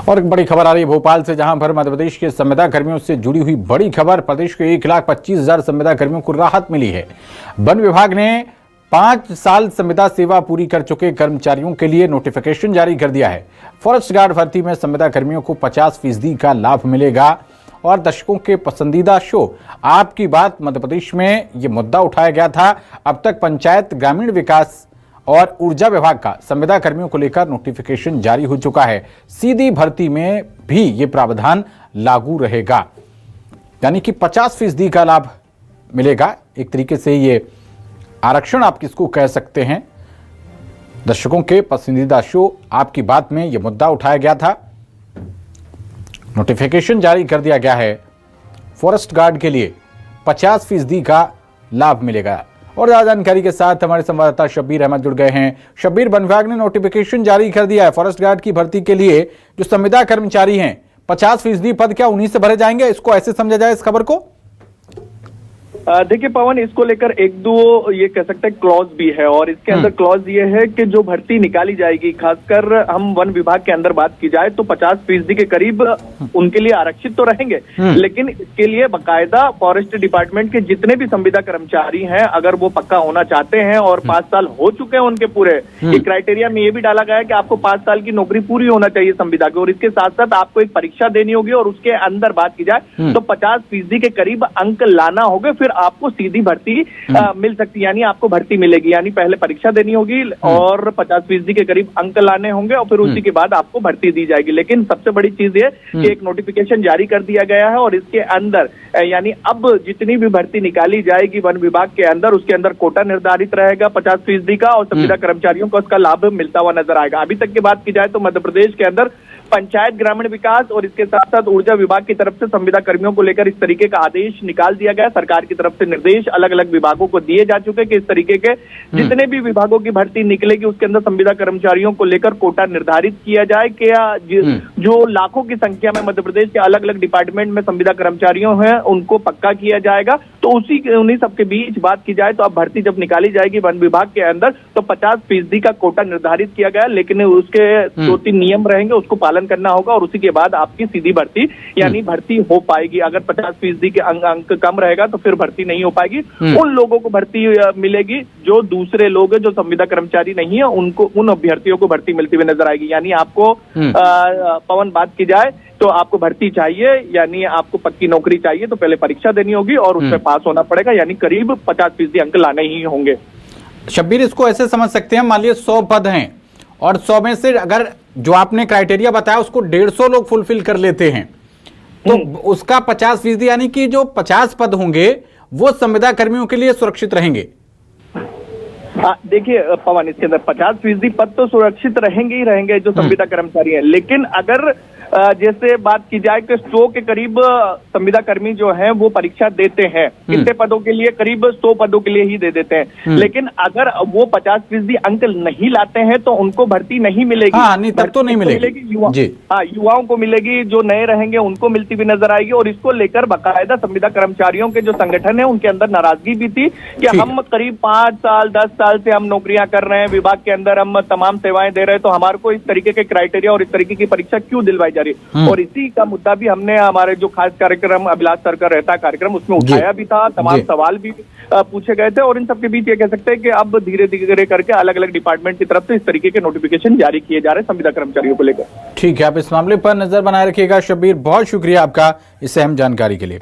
और एक बड़ी खबर आ रही है भोपाल से, जहां पर मध्य प्रदेश के संविदा कर्मियों से जुड़ी हुई बड़ी खबर। प्रदेश के 1,25,000 संविदा कर्मियों को राहत मिली है। वन विभाग ने 5 साल संविदा सेवा पूरी कर चुके कर्मचारियों के लिए नोटिफिकेशन जारी कर दिया है। फॉरेस्ट गार्ड भर्ती में संविदा कर्मियों को 50% का लाभ मिलेगा। और दर्शकों के पसंदीदा शो आपकी बात मध्य प्रदेश में ये मुद्दा उठाया गया था। अब तक पंचायत, ग्रामीण विकास और ऊर्जा विभाग का संविदा कर्मियों को लेकर नोटिफिकेशन जारी हो चुका है। सीधी भर्ती में भी ये प्रावधान लागू रहेगा, यानी कि 50% का लाभ मिलेगा। एक तरीके से ये आरक्षण आप किसको कह सकते हैं। दर्शकों के पसंदीदा शो आपकी बात में ये मुद्दा उठाया गया था। नोटिफिकेशन जारी कर दिया गया है। फॉरेस्ट गार्ड के लिए 50% का लाभ मिलेगा। और ज्यादा जानकारी के साथ हमारे संवाददाता शब्बीर अहमद जुड़ गए हैं। शब्बीर, वन विभाग ने नोटिफिकेशन जारी कर दिया है फॉरेस्ट गार्ड की भर्ती के लिए। जो संविदा कर्मचारी हैं, 50% पद क्या उन्हीं से भरे जाएंगे? इसको ऐसे समझा जाए इस खबर को? देखिए पवन, इसको लेकर एक दो ये कह सकते हैं क्लॉज भी है, और इसके अंदर क्लॉज ये है कि जो भर्ती निकाली जाएगी, खासकर हम वन विभाग के अंदर बात की जाए तो 50% के करीब उनके लिए आरक्षित तो रहेंगे, लेकिन इसके लिए बाकायदा फॉरेस्ट डिपार्टमेंट के जितने भी संविदा कर्मचारी हैं, अगर वो पक्का होना चाहते हैं और 5 साल हो चुके हैं उनके पूरे, ये क्राइटेरिया में ये भी डाला गया है कि आपको 5 साल की नौकरी पूरी होना चाहिए संविदा की, और इसके साथ साथ आपको एक परीक्षा देनी होगी, और उसके अंदर बात की जाए तो 50% के करीब अंक लाना होगा, फिर आपको सीधी भर्ती मिल सकती है। यानी आपको भर्ती मिलेगी, यानी पहले परीक्षा देनी होगी और 50% के करीब अंक लाने होंगे, और फिर उसी के बाद आपको भर्ती दी जाएगी। लेकिन सबसे बड़ी चीज ये कि एक नोटिफिकेशन जारी कर दिया गया है, और इसके अंदर यानी अब जितनी भी भर्ती निकाली जाएगी वन विभाग के अंदर, उसके अंदर कोटा निर्धारित रहेगा 50% का, और संविदा कर्मचारियों को उसका लाभ मिलता हुआ नजर आएगा। अभी तक की बात की जाए तो मध्य प्रदेश के अंदर पंचायत, ग्रामीण विकास और इसके साथ साथ ऊर्जा विभाग की तरफ से संविदा कर्मियों को लेकर इस तरीके का आदेश निकाल दिया गया। सरकार की तरफ से निर्देश अलग अलग विभागों को दिए जा चुके कि इस तरीके के जितने भी विभागों की भर्ती निकलेगी उसके अंदर संविदा कर्मचारियों को लेकर कोटा निर्धारित किया जाए कि जो लाखों की संख्या में मध्य प्रदेश के अलग अलग डिपार्टमेंट में संविदा कर्मचारियों हैं उनको पक्का किया जाएगा। तो उन्हीं सबके बीच बात की जाए तो अब भर्ती जब निकाली जाएगी वन विभाग के अंदर तो 50% का कोटा निर्धारित किया गया, लेकिन उसके 2-3 नियम रहेंगे, उसको पालन करना होगा, और उसी के बाद आपकी सीधी भर्ती यानी भर्ती हो पाएगी। अगर 50% के अंक कम रहेगा तो फिर भर्ती नहीं हो पाएगी। उन लोगों को भर्ती मिलेगी जो दूसरे लोग जो संविदा कर्मचारी नहीं है, उनको, उन अभ्यर्थियों को भर्ती मिलती हुई नजर आएगी। यानी आपको पवन बात की जाए तो आपको भर्ती चाहिए, यानी आपको पक्की नौकरी चाहिए तो पहले परीक्षा देनी होगी और उसमें पास होना पड़ेगा, यानी करीब 50% अंक लाने ही होंगे। शब्बीर, इसको ऐसे समझ सकते हैं, मान लीजिए 100 पद हैं और 100 में से अगर जो आपने क्राइटेरिया बताया उसको 150 लोग फुलफिल कर लेते हैं तो उसका 50% यानी कि जो 50 पद होंगे वो संविदा कर्मियों के लिए सुरक्षित रहेंगे। देखिए पवन, इसके अंदर 50% पद तो सुरक्षित रहेंगे ही रहेंगे जो संविदा कर्मचारी हैं, लेकिन अगर जैसे बात की जाए कि 100 के करीब संविदा कर्मी जो हैं वो परीक्षा देते हैं, कितने पदों के लिए? करीब 100 पदों के लिए ही दे देते हैं, लेकिन अगर वो 50% अंक नहीं लाते हैं तो उनको भर्ती नहीं मिलेगी। नहीं, तब तो नहीं मिलेगी। युवाओं को मिलेगी, जो नए रहेंगे उनको मिलती भी नजर आएगी। और इसको लेकर बाकायदा संविदा कर्मचारियों के जो संगठन है उनके अंदर नाराजगी भी थी कि हम करीब 5 साल 10 साल से हम नौकरियां कर रहे हैं, विभाग के अंदर हम तमाम सेवाएं दे रहे हैं, तो हमारे को इस तरीके के क्राइटेरिया और इस तरीके की परीक्षा क्यों दिलवाई जा रही है। और इसी का मुद्दा भी हमने हमारे जो खास कार्यक्रम अभिलाष सर का रहता कार्यक्रम उसमें उठाया भी था, तमाम सवाल भी पूछे गए थे, और इन सबके बीच ये कह सकते हैं कि अब धीरे धीरे करके अलग अलग डिपार्टमेंट की तरफ से इस तरीके के नोटिफिकेशन जारी किए जा रहे हैं संविदा कर्मचारियों को लेकर। ठीक है, आप इस मामले पर नजर बनाए रखिएगा। शब्बीर, बहुत शुक्रिया आपका इस अहम जानकारी के लिए।